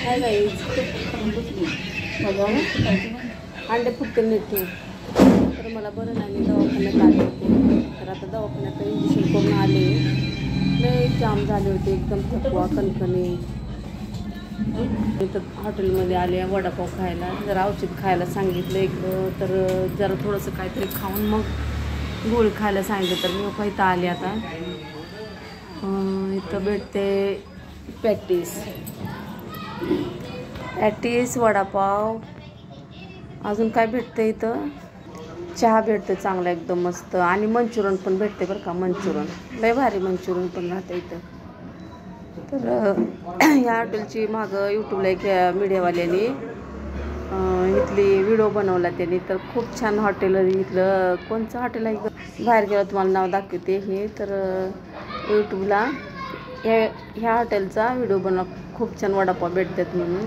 काय अंडे फुटते नेतो तर मला बरं नाही, मी दवाखान्यात आले होते. तर आता दवाखान्यात इंजेक्शन करून आले. लय जाम झाले होते, एकदम थकवा कणकणी. इथं हॉटेलमध्ये आले वडापाव खायला. जरा औषध खायला सांगितलं इकडं, तर जरा थोडंसं काहीतरी खाऊन मग गोळी खायला सांगितलं. तर मी इथं आले आता. इथं भेटते पॅटीस वडापाव. अजून काय भेटते इथं? चहा भेटते चांगला एकदम मस्त. आणि मंचुरियन पण भेटते बरं का. मंचुरियन लय भारी मंचुरियन पण राहते इथं. तर ह्या हॉटेलची मागं यूट्यूबला एक मीडियावाल्याने इथली व्हिडिओ बनवला त्यांनी. तर खूप छान हॉटेल इथलं. कोणचं हॉटेल आहे बाहेर गेलं तुम्हाला नाव दाखवते हे. तर यूट्यूबला ह्या हॉटेलचा व्हिडिओ बनव. खूप छान वडापाव भेटतात म्हणून.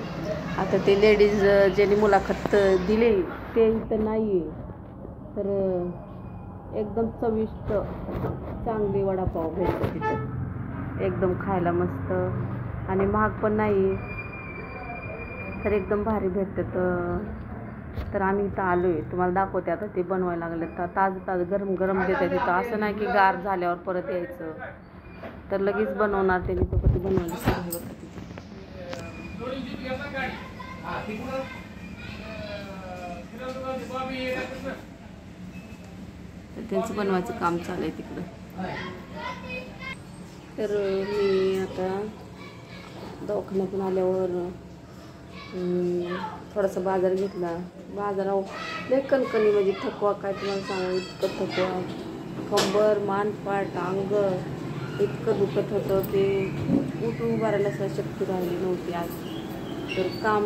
आता ते लेडीज ज्यांनी मुलाखत दिली ते इथं नाही आहे. तर एकदम चविष्ट चांगली वडापाव भेटतात तिथं. एकदम खायला मस्त आणि महाग पण नाही. तर एकदम भारी भेटतात. तर आम्ही इथं आलो आहे. तुम्हाला दाखवते आता. ते बनवायला लागले. तर ताजं गरम गरम देतात तिथं. असं नाही की गार झाल्यावर परत यायचं. तर लगेच बनवणार त्यांनी. तो कधी बनवायला सुरू होतं तिथे. तर त्यांचं बनवायचं काम चालू आहे तिकडं. तर मी आता दवाखान्यातून आल्यावर थोडासा बाजार घेतला. बाजारावर लय कणकणी म्हणजे थकवा काय तुम्हाला सांगू. इतकं थकवा, कंबर मान पाठ अंग इतकं दुखत होतं की उठून उभारायला शक्ती राहिली नव्हती आज. तर काम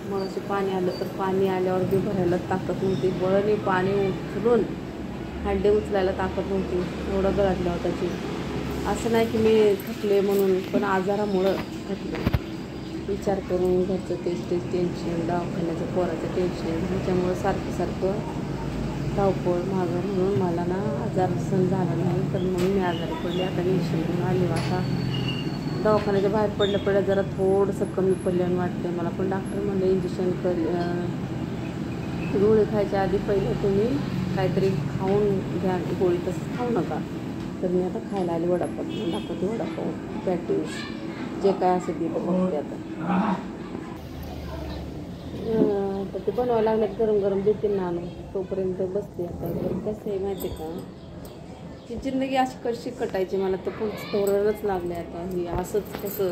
मग असे पाणी आलं तर पाणी आल्यावर बी भरायला ताकद नव्हती. बळणी पाणी उचलून हांडे उचलायला ताकद नव्हती. एवढं गळाटलं होता की. असं नाही की मी थकले म्हणून, पण आजारामुळं थकले. विचार करून घरचं तेच टेन्शन, दवाखान्याचं पोराचं टेन्शन, ह्याच्यामुळं सारखं धावपळ मागं म्हणून मला ना आजार सहन झाला नाही. तर म्हणून मी आजारी पडले. आता इंजेक्शन घेऊन आले. आता दवाखान्याच्या बाहेर पडल्या जरा थोडंसं कमी पडल्यानं वाटतं मला. पण डॉक्टर म्हणलं इंजेक्शन गोळी खायच्या आधी पहिले तुम्ही काहीतरी खाऊन घ्या गोळी, तसंच खाऊ नका. तर मी आता खायला आले वडापाव. दाखवते वडापाव पॅटीस जे काय असेल ते बघते आता. तर ते बनवायला लागल्यात गरम गरम देते ना आणून. तोपर्यंत बसते आता. तर कसं आहे माहिती आहे का, ही जिंदगी अशी कशी कटायची मला तर तोरणच लागले आता. ही असंच कसं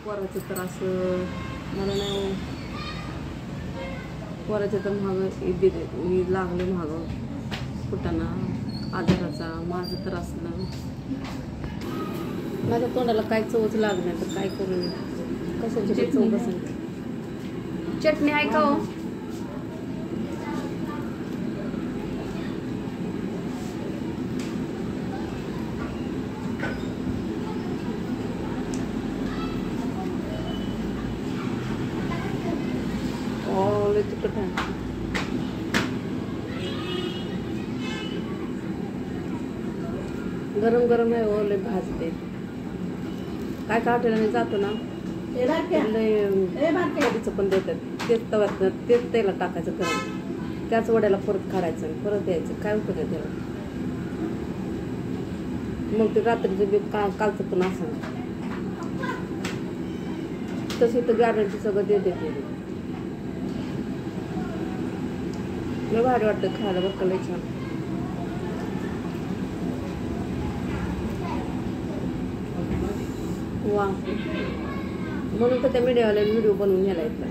पोराचं तर असं मला नाही. पोराचं तर महाग लागले महाग कुटाणा आजाराचा. माझं तर असलं माझ्या तोंडाला काय चवच लागणार. तर काय करू, कशाची चव बसेल. चटणी आहे का हो? लय तिखट आहे. गरम गरम आहे. लय भाजते. काय का हॉटेलने जातो ना कधीचं पण देतात. तेच तव्यात तेच तेलात टाकायचं गरम. त्याच वड्याला परत काढायचं परत द्यायचं. काय उपयोग आहे त्याला. मग ते रात्रीचं बी कालचं पण असं तशी तर गॅरंटी सगळं देते. लय भारी वाटतं खायला बरं का. लय छान. वा म्हणून तर त्या मीडियावाल्याने व्हिडिओ बनवून न्यायला येतला.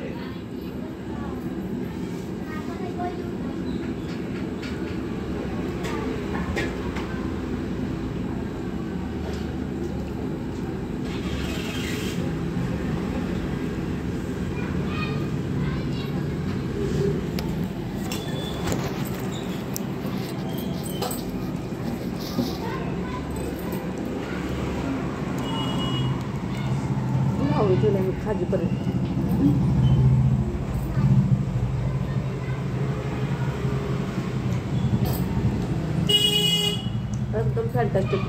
खाजीपर्यंत एकदम फॅन्टॅस्टिक.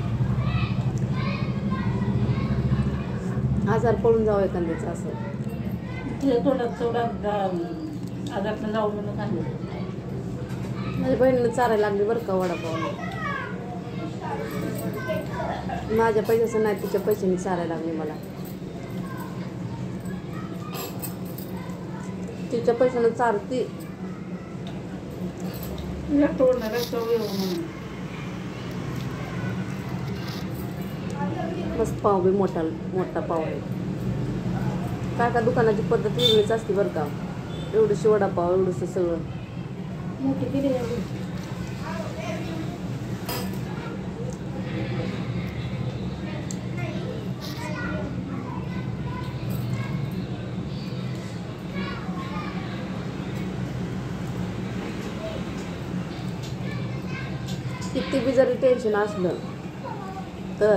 आजार पडून जावं एखाद्याचं असं. तुझ्या तोंडात तेवढा आजारनं जाऊ म्हणून खाल्लं. माझ्या बहिणीनं चारायला लागली बरं का वडापाव. माझ्या पैशाचं नाही, तिच्या पैशाने चारायला लागली मला. तिच्या पैशानं चारती. तुझ्या तोंडाला चव येऊ म्हणून. मस्त पाव बी मोठा पाव आहे. काका दुकानाची पद्धत वेगळीच असते बरं का. एवढंशी वडापाव, एवढंसं सगळं. मोठी किती एवढी. किती बी जरी टेन्शन असलं तर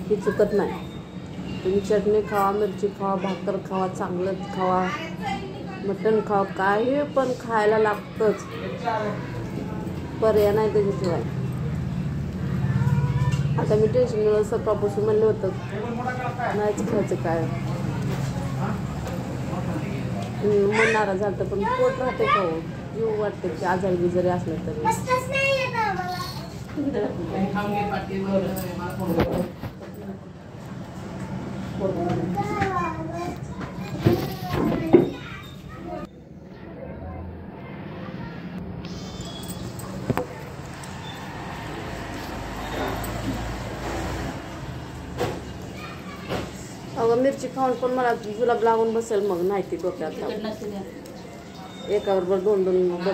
ही चुकत नाही. तुम्ही चटणी खावा, मिरची खावा, भाकर खावा, चांगलंच खावा, मटण खावा, काही पण खायला लागतंच. पर्याय नाही त्याच्याशिवाय. आता मी टेन्शन सकाळपासून म्हणलं होतं नाहीच खायचं काय. मन नाराज झालं पण पोट राहते का हो. जीव वाटते की आजारी बिजारी असलं तरी. अगं मिरची खाऊन पण मला जुलाब लागून बसेल मग नाही ती डोक्यात. एकाबरोबर दोन बघ.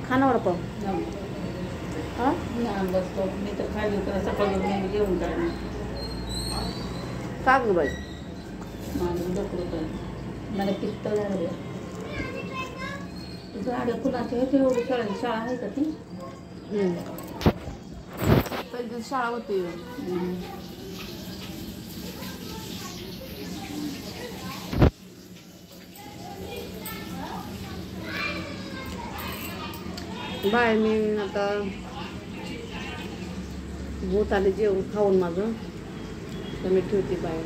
खाना वडापाव. हां बसतो मी तर खाली तर सकाळी जेवण करायला. का गं बाई. माझं डोकं मला पित्त झालं. गाड्या कुणाच्या आहे एवढी शाळा आहे का ती. पहिली शाळा होती. बाय मी आता भूत आले जेवण खाऊन माझं तर मी ठेवते बाय.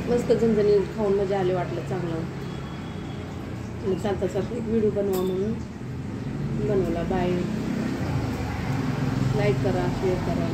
मस्त झणझणी खाऊन मजा आली, वाटलं चांगलं. चालता चालता एक व्हिडिओ बनवा म्हणून बनवला. बाय. लाईक करा, शेअर करा.